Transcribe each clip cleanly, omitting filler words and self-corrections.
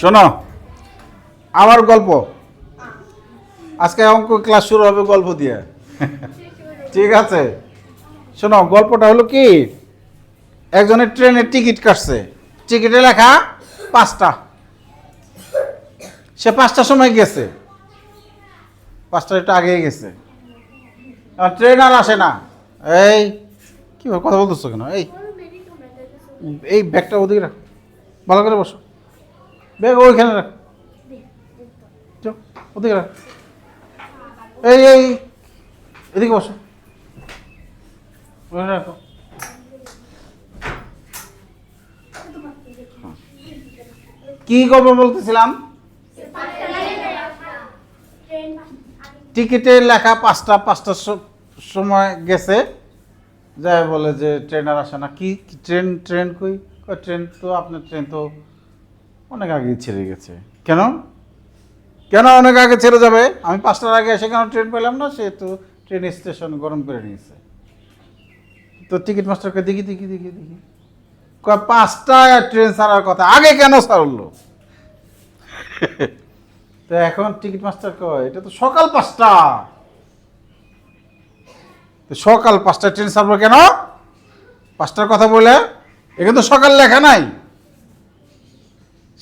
শোনো, আমার গল্প। আজকে অঙ্ক ক্লাস শুরু হবে গল্প দিয়ে। ঠিক আছে, শোনো, গল্পটা হলো কি, একজনের ট্রেনের টিকিট কাটছে, টিকিটে লেখা 5টা। সে 5টার সময় গেছে, 5টার একটু আগে গেছে, আর ট্রেন আর আসে না। এই কি কথা বলতেছো কেন? এই ব্যাগটা ওদিকে রাখ, ভালো করে বসো, ব্যাগ ওইখানে রাখ, ওদিকে রাখ, এই এই এদিকে বসো, রাখো। কি গল্প বলতেছিলাম? টিকিটে লেখা 5টার সময় গেছে, যাই বলে যে ট্রেন আর আসে না। কি ট্রেন ট্রেন কই? ট্রেন তো আপনার ট্রেন তো অনেক আগে ছেড়ে গেছে। কেন কেন অনেক আগে ছেড়ে যাবে? আমি 5টার আগে এসে কেন ট্রেন পেলাম না? সে তো ট্রেন স্টেশন গরম করে নিয়েছে। তো টিকিট মাস্টারকে দেখি দেখি দেখি দেখি, 5টায় ট্রেন ছাড়ার কথা, আগে কেন ছাড়লো? তো এখন টিকিট মাস্টার কয় এটা তো সকাল 5টা, তো সকাল 5টায় ট্রেন ছাড়বো কেন? 5টার কথা বলে এখানে তো সকাল লেখা নাই।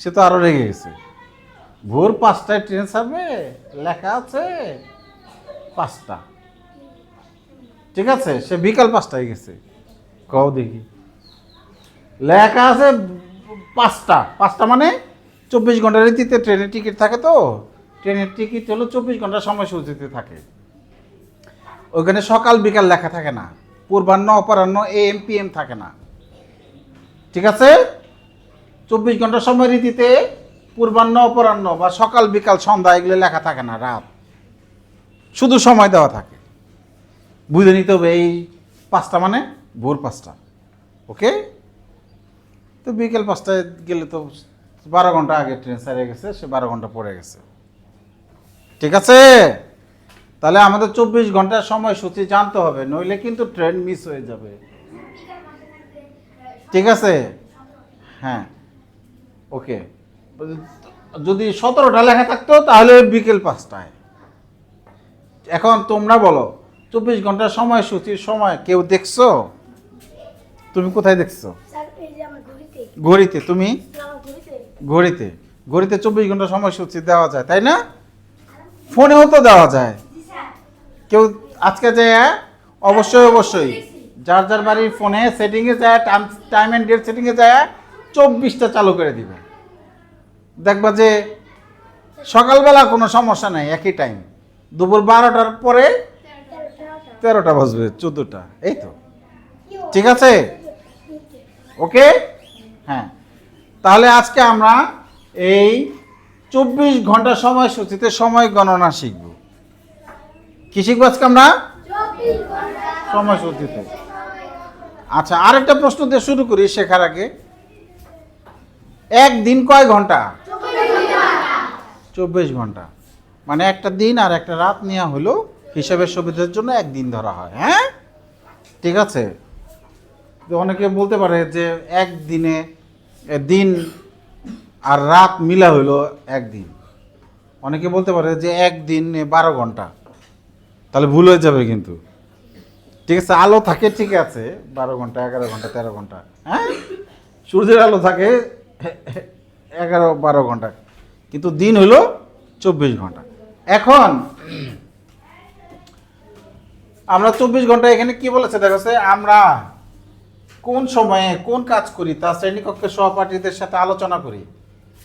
সে তো আরো রেগে গেছে, ভোর 5টায় ট্রেন ছাড়বে, লেখা আছে 5টা। ঠিক আছে, সে বিকাল 5টায় গেছে, কও দেখি লেখা আছে 5টা। 5টা মানে 24 ঘন্টার রীতিতে ট্রেনের টিকিট থাকে, তো ট্রেনের টিকিট হলো 24 ঘন্টার সময়সূচিতে থাকে। ওইখানে সকাল বিকাল লেখা থাকে না, পূর্বাহ্ন অপরাহ্ন AM PM থাকে না। ঠিক আছে, 24 ঘন্টার সময় রীতিতে পূর্বাহ্ন অপরাহ্ন বা সকাল বিকাল সন্ধ্যা এগুলো লেখা থাকে না, রাত শুধু সময় দেওয়া থাকে। বুঝে নিতে হবে এই 5টা মানে ভোর 5টা। ওকে, তো বিকেল 5টায় গেলে তো 12 ঘন্টা আগে ট্রেন ছেড়ে গেছে, সে 12 ঘন্টা পরে গেছে। ঠিক আছে, তাহলে আমাদের 24 ঘন্টার সময়সূচি জানতে হবে, নইলে কিন্তু ট্রেন মিস হয়ে যাবে। ঠিক আছে, হ্যাঁ, ওকে। যদি 17টা লেখা থাকতো তাহলে বিকেল 5টায়। এখন তোমরা বলো, 24 ঘন্টার সময়সূচির সময় কেউ দেখছো? তুমি কোথায় দেখছো? ঘড়িতে। তুমি ঘড়িতে, ঘড়িতে 24 ঘন্টা সময়সূচি দেওয়া যায়, তাই না? ফোনেও তো দেওয়া যায়। কেউ আজকে যায়, অবশ্যই অবশ্যই যার যার বাড়ির ফোনে সেটিংয়ে যায়, টাইম অ্যান্ড ডেট সেটিংয়ে যায় 24টা চালু করে দিবে। দেখবা যে সকালবেলা কোনো সমস্যা নাই, একই টাইম। দুপুর 12টার পরে 13টা বাজবে, 14টা, এই তো। ঠিক আছে, ওকে, হ্যাঁ। তাহলে আজকে আমরা এই 24 ঘন্টা সময়সূচিতে সময় গণনা শিখব। কি শিখবো আজকে আমরা? সময়সূচিতে। আচ্ছা, আরেকটা প্রশ্ন দিয়ে শুরু করি শেখার আগে। একদিন কয় ঘন্টা? 24 ঘন্টা। মানে একটা দিন আর একটা রাত নেওয়া হলো হিসাবের সুবিধার জন্য একদিন ধরা হয়। হ্যাঁ, ঠিক আছে। অনেকে বলতে পারে যে একদিনে দিন আর রাত মিলা হইলো একদিন। অনেকে বলতে পারে যে একদিন 12 ঘন্টা, তাহলে ভুল হয়ে যাবে কিন্তু। ঠিক আছে, আলো থাকে, ঠিক আছে, 12 ঘন্টা 11 ঘন্টা 13 ঘন্টা, হ্যাঁ, সূর্যের আলো থাকে 11-12 ঘন্টা, কিন্তু দিন হলো 24 ঘন্টা। এখন আমরা 24 ঘন্টা এখানে কি বলেছে দেখো, আমরা কোন সময়ে কোন কাজ করি তা শ্রেণীকক্ষের সহপাঠীদের সাথে আলোচনা করি।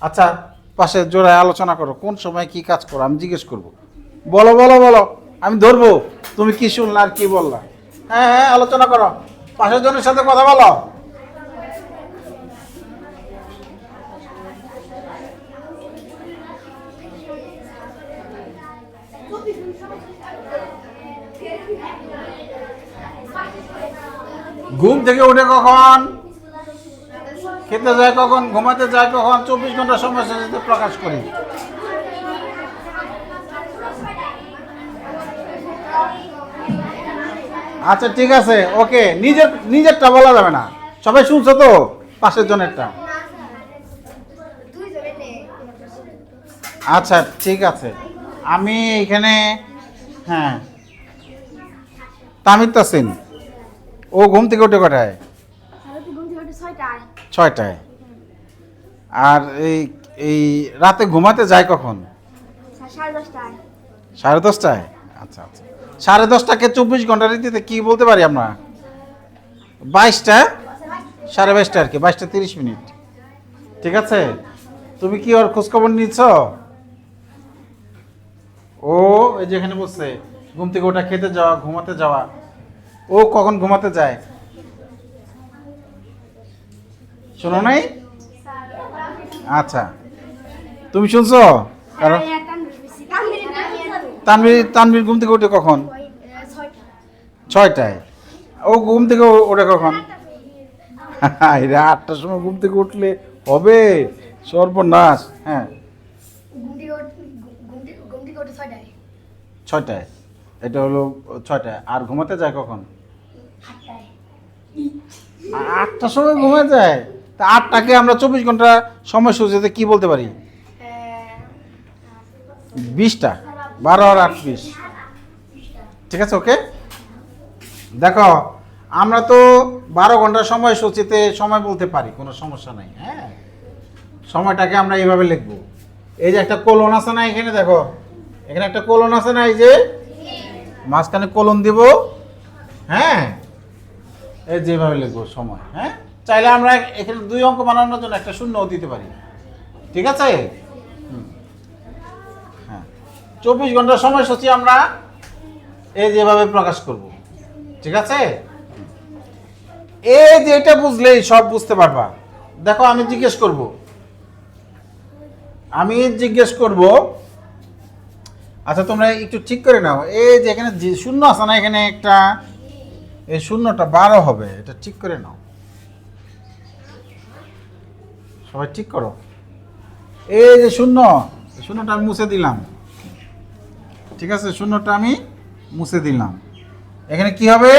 আচ্ছা, পাশে জোড়ায় আলোচনা করো, কোন সময় কি কাজ করো, আমি জিজ্ঞেস করব। বলো বলো বলো, আমি ধরবো তুমি কি শুনলা আর কি বললা। হ্যাঁ হ্যাঁ, আলোচনা করো, পাশের জনের সাথে কথা বলো। ঘুম থেকে উঠে কখন, খেতে যায় কখন, ঘুমাতে যায় কখন, 24 ঘন্টা সময়সূচিতে প্রকাশ করি। আচ্ছা ঠিক আছে, ওকে, নিজেরটা বলা যাবে না, সবাই শুনছো তো, পাশের জনেরটা। আচ্ছা ঠিক আছে, আমি এখানে, হ্যাঁ তামির তাসিন, ও ঘুম থেকে ওঠে কটায়? ঘুম থেকে ওঠে 6টায়। 6টায়। আর এই এই রাতে ঘুমাতে যায় কখন? 10:30টায়। 10:30টায়? আচ্ছা আচ্ছা, 10:30টাকে 24 ঘন্টা রীতিতে কি বলতে পারি আমরা? 22টা, 22:30 আর কি, 22:30। ঠিক আছে, তুমি কি ওর খোঁজখবর নিচ্ছ? ও এই যে এখানে বসছে, ঘুম থেকে ওটা খেতে যাওয়া, ঘুমাতে যাওয়া, ও কখন ঘুমাতে যায় শোনো নাই? আচ্ছা, তুমি শুনছো? কারণ তানভীর ঘুম থেকে ওঠে কখন? 6টায়। ও ঘুম থেকে ওঠে কখন? এরা 8টার সময় ঘুম থেকে উঠলে হবে, সর্বনাশ। হ্যাঁ, ঘুম থেকে ওঠে 6টায়। 6টায়, এটা হলো 6টায়। আর ঘুমাতে যায় কখন? 8টায়। 8টার সময় ঘুমে যায়? তা 8টাকে আমরা 24 ঘন্টা সময়সূচিতে কি বলতে পারি? 20টা, 12 আর 8 20। ঠিক আছে, ওকে। দেখো, আমরা তো 12 ঘন্টা সময়সূচিতে সময় বলতে পারি, কোনো সমস্যা নাই। হ্যাঁ, সময়টাকে আমরা এইভাবে লিখবো। এই যে একটা কোলন আছে না এখানে, দেখো এখানে একটা কোলন আছে না, এই যে মাঝখানে কোলন দিব। হ্যাঁ, এই যেভাবে লিখবো সময়। হ্যাঁ, চাইলে আমরা এখানে 2 অঙ্ক বানানোর জন্য একটা শূন্যও দিতে পারি। ঠিক আছে। হ্যাঁ, 24 ঘন্টা সময়সূচি আমরা এই যেভাবে প্রকাশ করব। ঠিক আছে, এই যে এটা বুঝলেই সব বুঝতে পারবা। দেখো, আমি জিজ্ঞেস করব, আচ্ছা তোমরা একটু ঠিক করে নাও। এই যে এখানে যে শূন্য আছে না, এখানে একটা, এই শূন্যটা 12 হবে, এটা ঠিক করে নাও। সবাই ঠিক করো। এই যে শূন্যটা আমি মুছে দিলাম। ঠিক আছে, শূন্যটা আমি মুছে দিলাম। এখানে কি হবে?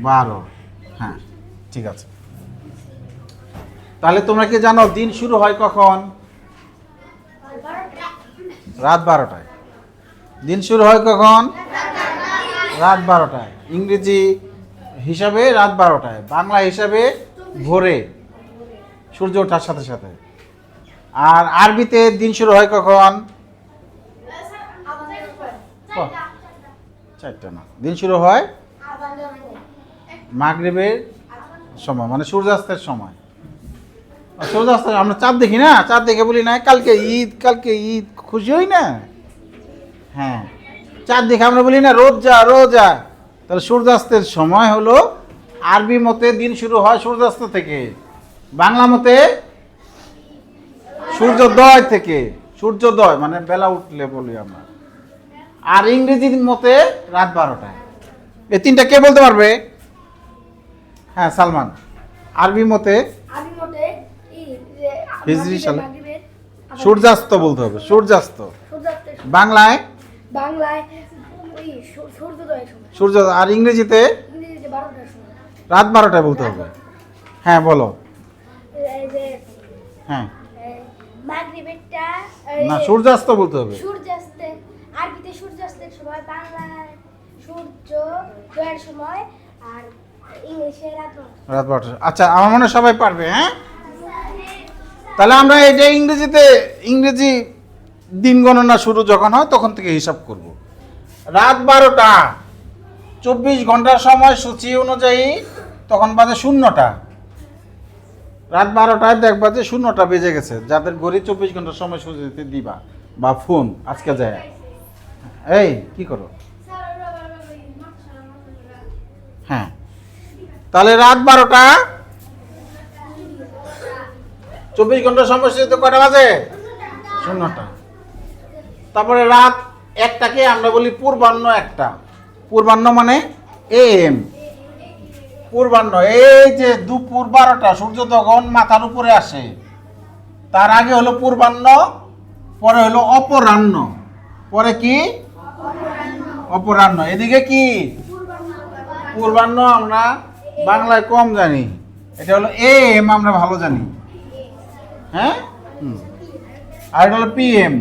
12। হ্যাঁ, ঠিক আছে। তাহলে তোমরা কি জানো দিন শুরু হয় কখন? রাত 12টায়। দিন শুরু হয় কখন? রাত 12টায়। ইংরেজি হিসাবে রাত 12টায়, বাংলা হিসাবে ভোরে, সূর্য ওঠার সাথে সাথে। আর আরবিতে দিন শুরু হয় কখন? 4টা না, দিন শুরু হয় মাগরিবের সময়, মানে সূর্যাস্তের সময়। সূর্যাস্তের আমরা চাঁদ দেখি না, চাঁদ দেখে বলি না কালকে ঈদ, খুশি হই না? হ্যাঁ, চাঁদ দেখে আমরা বলি না রোজ যা। তাহলে সূর্যাস্তের সময় হলো, আরবি মতে দিন শুরু হয় সূর্যাস্ত থেকে, বাংলা মতে সূর্যোদয় থেকে। সূর্যোদয় মানে বেলা উঠলে বলি আমরা। আর ইংরেজি মতে রাত 12টায়। এই তিনটা কে বলতে পারবে? হ্যাঁ, সালমান। আরবি মতে হিজরি সালে সূর্যাস্ত বলতে হবে, সূর্যাস্ত। বাংলায় সূর্য। আর ইংরেজিতে রাত 12টায় বলতে হবে। হ্যাঁ, বলো। হ্যাঁ, না, সূর্যাস্ত বলতে হবে। আরবিতে সূর্যাস্তের সময়, বাংলায় সূর্যোদয়ের সময়, আর ইংলিশে রাত 12টা। আচ্ছা, আমার মনে হয় সবাই পারবে। হ্যাঁ, তাহলে আমরা এটা ইংরেজি দিন গণনা শুরু যখন হয় তখন থেকে হিসাব করব। রাত 12টা, 24 ঘন্টার সময়সূচি অনুযায়ী তখন বাজে 0টা। রাত 12টায় দেখবা যে 0টা বেজে গেছে, যাদের ঘড়ি 24 ঘন্টার সময়সূচিতে দিবা, বা ফোন আজকে যায়। এই কি করো? হ্যাঁ, তাহলে রাত 12টা, 24 ঘন্টার সময়সূচিতে কয়টা বাজে? 0টা। তারপরে রাত 1টাকে আমরা বলি পূর্বাহ্ন 1টা। পূর্বাহ্ন মানে AM, পূর্বাহ্ন। এই যে দুপুর 12টা, সূর্য তখন মাথার উপরে আসে, তার আগে হলো পূর্বাহ্ন, পরে হলো অপরাহ্ন, পরে কি? অপরাহ্ন। এদিকে কি? পূর্বাহ্ন আমরা বাংলায় কম জানি, এটা হলো এম, আমরা ভালো জানি, হ্যাঁ। আর এটা হলো পিএম,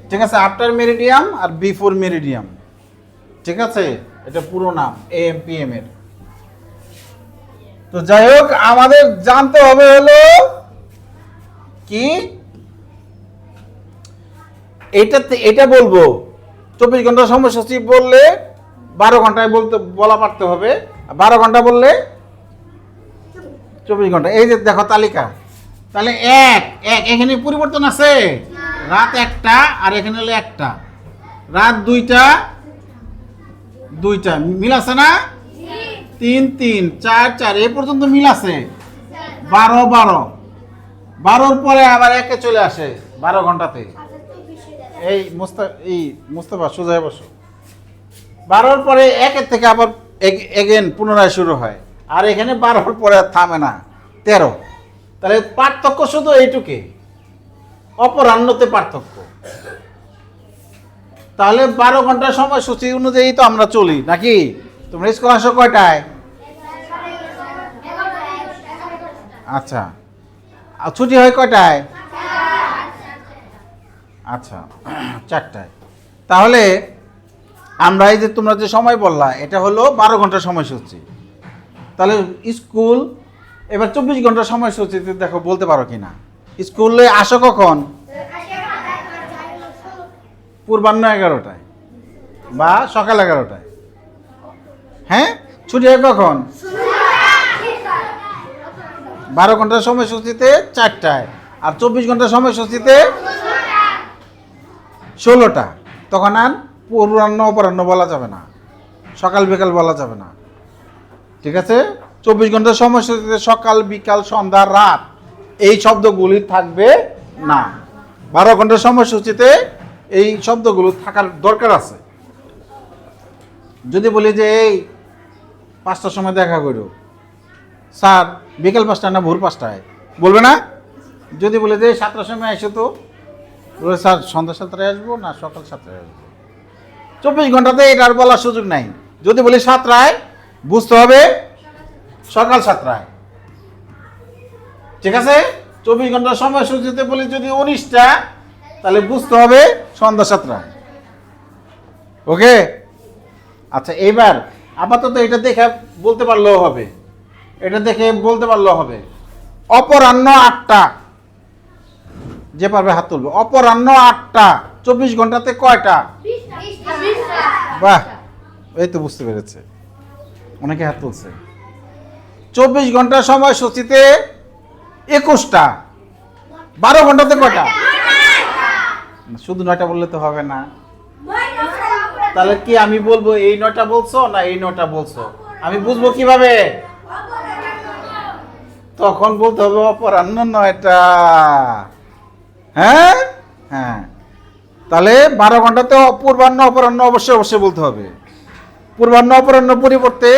ঠিক আছে, আফটার মেরিডিয়াম আর বিফোর মেরিডিয়াম, ঠিক আছে, এটা পুরো নাম এএম পিএম এর। তো যাই হোক, আমাদের জানতে হবে হলো কি, এটা বলবো 24 ঘন্টা সময়সূচি বললে 12 ঘন্টায় বলা পারতে হবে, 12 ঘন্টা বললে 24 ঘন্টা। এই যে দেখো তালিকা, তাহলে এক এখানে পরিবর্তন আছে, রাত 1টা আর এখানে হলো 1টা, রাত 2টা মিল আছে না, 3 3 4 4 এই পর্যন্ত মিল আছে, 12 12 পরে আবার 1-এ চলে আসে 12 ঘন্টাতে। এই মুস্তাফা সোজা বসো, 12 পরে 1-এর থেকে আবার এগেন পুনরায় শুরু হয়, আর এখানে 12 পরে আর থামে না, 13। তাহলে পার্থক্য শুধু এইটুকে, অপরাহ্নতে পার্থক্য। তাহলে 12 ঘন্টার সময়সূচি অনুযায়ী তো আমরা চলি নাকি? তোমরা স্কুল আসো কয়টায়? আচ্ছা, আর ছুটি হয় কয়টায়? আচ্ছা, 4টায়। তাহলে আমরা এই যে তোমরা যে সময় বললা, এটা হলো 12 ঘন্টার সময়সূচি। তাহলে স্কুল এবার 24 ঘন্টার সময়সূচিতে দেখো বলতে পারো কিনা। স্কুলে আসো কখন? পূর্বাহ্ন 11টায় বা সকাল 11টায়। হ্যাঁ, ছুটি হয় কখন? 12 ঘন্টার সময়সূচিতে 4টায়, আর 24 ঘন্টার সময়সূচিতে 16টা। তখন আর পূর্বাহ্ন অপরাহ্ন বলা যাবে না, সকাল বিকাল বলা যাবে না, ঠিক আছে। 24 ঘন্টার সময়সূচিতে সকাল বিকাল সন্ধ্যা রাত এই শব্দগুলি থাকবে না। 12 ঘন্টার সময়সূচিতে এই শব্দগুলো থাকার দরকার আছে। যদি বলি যে এই 5টার সময় দেখা করো, স্যার বিকেল 5টা না ভোর 5টায়, বলবে না? যদি বলে যে 7টার সময় এসো, তো বলে স্যার সন্ধ্যা 7টায় আসবো না সকাল 7টায় আসবো। 24 ঘন্টাতে এটা আর বলার সুযোগ নাই। যদি বলি 7টায়, বুঝতে হবে সকাল 7টায়, ঠিক আছে। 24 ঘন্টার সময়সূচিতে বলি যদি 19টা, তাহলে বুঝতে হবে সন্ধ্যা 7টায়। ওকে, আচ্ছা, এইবার আপাতত এটা দেখে বলতে পারলেও হবে, এটা দেখে বলতে পারলেও হবে। অপরাহ্ন 8টা, যে পারবে হাত তুলবে। অপরাহ্ন 8টা, 24 ঘন্টাতে কয়টা? বাহ, এই তো বুঝতে পেরেছে, অনেকে হাত তুলছে। 24 ঘন্টার সময়সূচিতে 21টা, 12 ঘন্টাতে কয়টা? শুধু 9টা বললে তো হবে না। তাহলে কি আমি বলবো এই 9টা বলছো না এই 9টা বলছো? আমি বুঝবো কিভাবে? তখন বলতে হবে অপরাহ্ন 9টা। হ্যাঁ হ্যাঁ, তাহলে 12 ঘন্টাতে পূর্বাহ্ন অপরাহ্ন অবশ্যই বলতে হবে। পূর্বাহ্ন অপরাহ্ন পরিবর্তে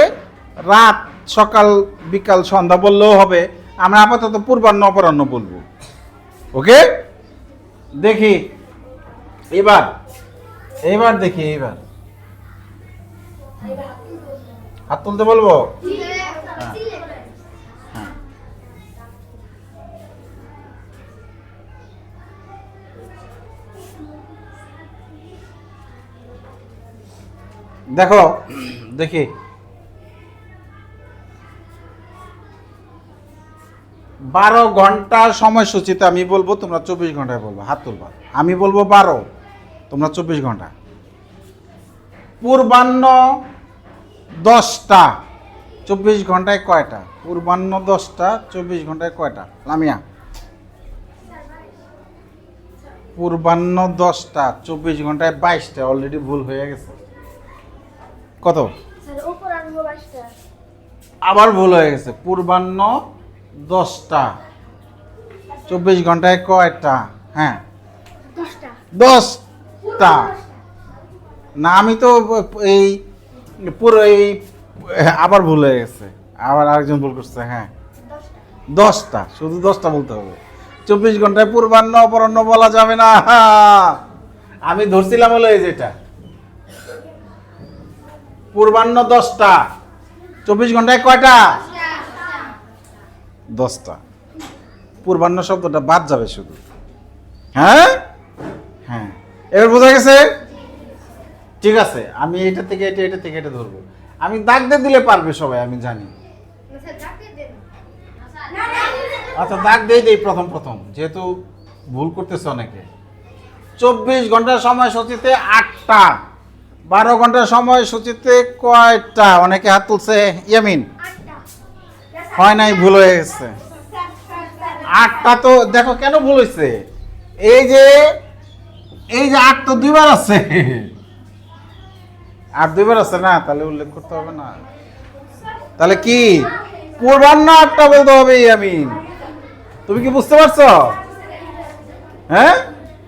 রাত সকাল বিকাল সন্ধ্যা বললেও হবে। আমরা আপাতত পূর্বাহ্ন অপরাহ্ন বলবো। ওকে, দেখি এবার দেখি, এবার হাত তুলতে বলবো। হ্যাঁ, দেখো দেখি, 12 ঘন্টার সময়সূচিতে আমি বলবো, তোমরা 24 ঘন্টায় বলবো। হাত তুলবা, আমি বলবো 12, তোমরা 24 ঘন্টা। পূর্বাহ্ন 10টা, 24 ঘন্টায় কয়টা? পূর্বাহ্ন 10টা, 24 ঘন্টায় কয়টা? লামিয়া, পূর্বাহ্ন 10টা, 24 ঘন্টায় 22টা। অলরেডি ভুল হয়ে গেছে। কত? আবার ভুল হয়ে গেছে। পূর্বাহ্ন 10টা, 24 ঘন্টায় কয়টা? হ্যাঁ, 10টা না, আমি তো এই পুরো এই আবার ভুল হয়ে গেছে, আবার আরেকজন ভুল করছে। হ্যাঁ, 10টা, শুধু 10টা বলতে হবে। 24 ঘন্টায় পূর্বাহ্ন অপরাহ্ন বলা যাবে না। আমি ধরছিলাম হলো এই যেটা, পূর্বাহ্ন 10টা, 24 ঘন্টায় কয়টা? 10টা। পূর্বাহ্ন শব্দটা বাদ যাবে শুধু। হ্যাঁ হ্যাঁ, এবার বোঝা গেছে? ঠিক আছে, আমি এটা থেকে এটা থেকে এটা ধরবো। আমি দাগ দিয়ে দিলে পারবে সবাই, আমি জানি। আচ্ছা দাগ দিয়ে দেই প্রথম, যেহেতু ভুল করতেছে অনেকে। 24 ঘন্টার সময়সূচিতে 8টা, 12 ঘন্টার সময়সূচিতে কয়টা? অনেকে হাত তুলছে। ইয়ামিন, হয় নাই, ভুল হয়ে গেছে। 8টা তো দেখো কেন ভুল হয়েছে। এই যে 8 তো দুইবার আছে, 8 দুইবার আছে না, তাহলে উল্লেখ করতে হবে না। তাহলে কি পূর্বাহ্ন 8টা বলতে হবে। ইয়ামিন, তুমি কি বুঝতে পারছো? হ্যাঁ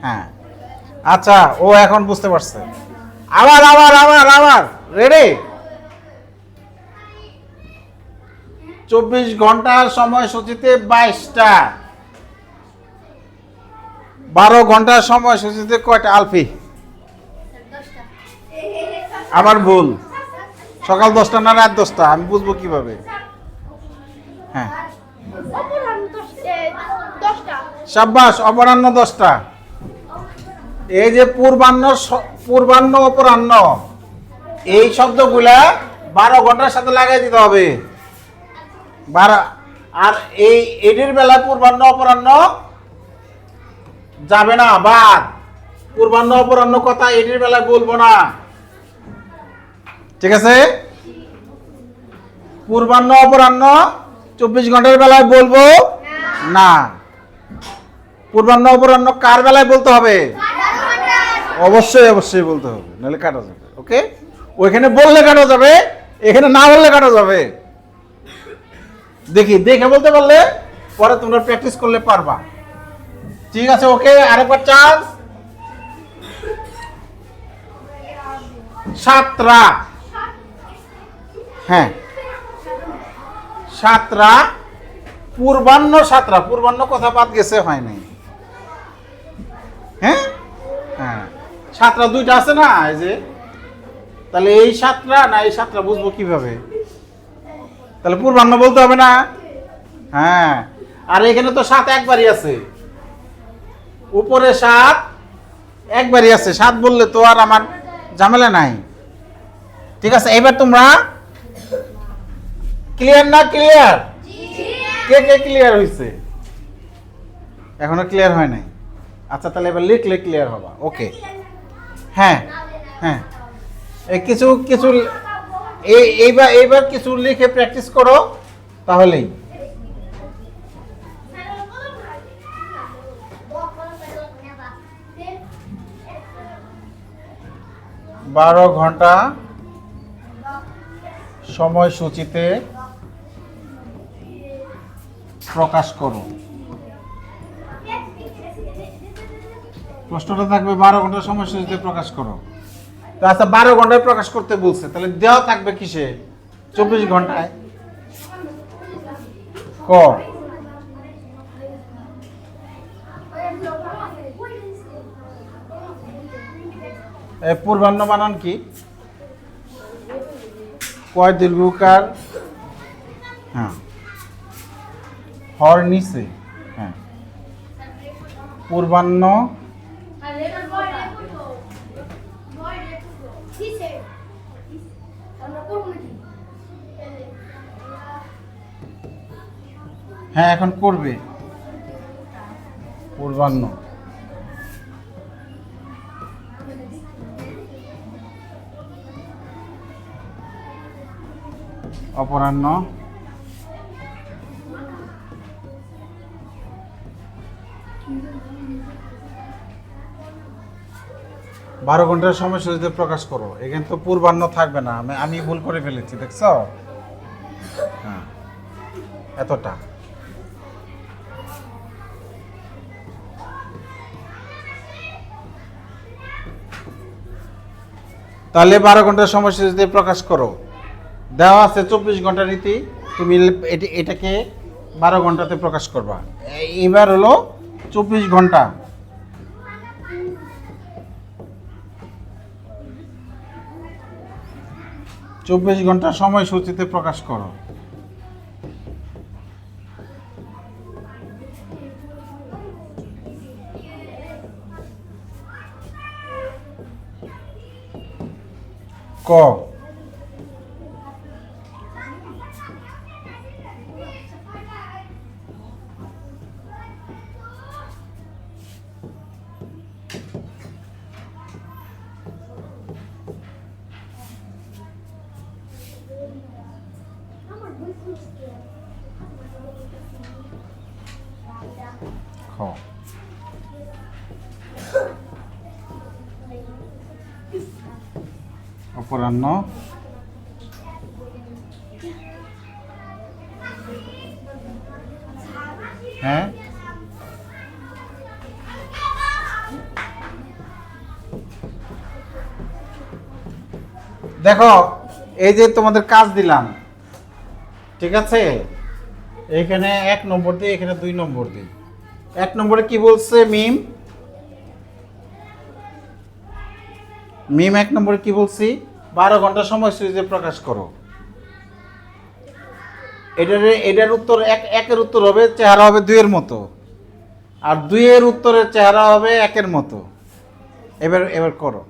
হ্যাঁ, আচ্ছা ও এখন বুঝতে পারছে। আবার রেডি? 24 ঘন্টার সময়সূচিতে 22টা, 12 ঘন্টার সময়সূচিতে কয়টা? আলফি, আবার ভুল। সকাল 10টা না রাত 10টা, আমি বুঝবো কিভাবে? হ্যাঁ, সাব্বাস, অপরাহ্ন 10টা। এই যে পূর্বাহ্ন অপরাহ্ন, এই শব্দগুলা 12 ঘন্টার সাথে লাগাই দিতে হবে। 12, আর এই এটির বেলা পূর্বাহ্ন অপরাহ্ন যাবে না, বাদ। পূর্বাহ্ন অপরাহ্ন কথা এটির বেলায় বলবো না, ঠিক আছে? পূর্বাহ্ন অপরাহ্ন 24 ঘন্টার বেলায় বলবো না। পূর্বাহ্ন অপরাহ্ন কার বেলায় বলতে হবে? অবশ্যই বলতে হবে, নাহলে কাটা যাবে। ওকে, ওইখানে বললে কাটা যাবে, এখানে না বললে কাটা যাবে। দেখে বলতে পারলে পরে তোমরা প্র্যাকটিস করলে পারবা। ঠিক আছে, ওকে, আরেকবার চান্স। 7টা, হ্যাঁ 7টা, পূর্বাহ্ন 7টা। পূর্বাহ্ন কথা বাদ গেছে, হয় নাই। হ্যাঁ হ্যাঁ, 7টা দুইটা আছে না, এই যে, তাহলে এই 7টা না এই 7টা বুঝবো কিভাবে? তাহলে পূর্বাহ্ন বলতে হবে না? হ্যাঁ, আর এখানে তো 7 একবারই আছে, উপরে 7 একবারই আছে। 7 বললে তো আর আমার ঝামেলা নাই। ঠিক আছে, এবার তোমরা ক্লিয়ার না? ক্লিয়ার? কে ক্লিয়ার হয়েছে? এখনো ক্লিয়ার হয় নাই? আচ্ছা, তাহলে এবার লিখলে ক্লিয়ার হবা। ওকে, হ্যাঁ হ্যাঁ, কিছু এইবার কিছু লিখে প্র্যাকটিস করো, তাহলেই। বারো ঘন্টা সময়সূচিতে প্রকাশ করো। প্রশ্নটা থাকবে 12 ঘন্টা সময়সূচিতে প্রকাশ করো। তো আচ্ছা, 12 ঘন্টায় প্রকাশ করতে বলছে, তাহলে দেওয়া থাকবে কিসে? 24 ঘন্টায়। ক, পূর্বাহ্ন বানান কি? কয় দীর্ঘকার, হ্যাঁ, হর নিচে, হ্যাঁ, পূর্বাহ্ন হ্যাঁ এখন করবে। পূর্বাহ্ন অপরাহ্ন বারো ঘন্টার সময়সূচিতে প্রকাশ করো। এখানে তো পূর্বাহ্ন থাকবে না, আমি ভুল করে ফেলেছি, দেখছ? হ্যাঁ, এতটা। তাহলে 12 ঘন্টার সময়সূচিতে প্রকাশ করো। দেওয়া আছে 24 ঘন্টা রীতি, তুমি এটাকে 12 ঘন্টাতে প্রকাশ করবা। এবার হলো 24 ঘন্টা। চব্বিশ ঘন্টা সময়সূচিতে প্রকাশ করো। ক, খ, অপরাহ্ন, হ্যাঁ, দেখো এই যে তোমাদের কাজ দিলাম, ঠিক আছে, এখানে 1 নম্বর দিই, এখানে 2 নম্বর দিই। 1 নম্বরে কি বলছে মিম, 1 নম্বরে কি বলছি, 12 ঘন্টা সময় সুইচে প্রকাশ করো। এটার উত্তর একের উত্তর হবে, চেহারা হবে 2 এর মতো, আর 2 এর উত্তরের চেহারা হবে 1 এর মতো। এবার করো,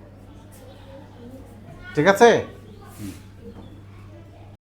ঠিক আছে।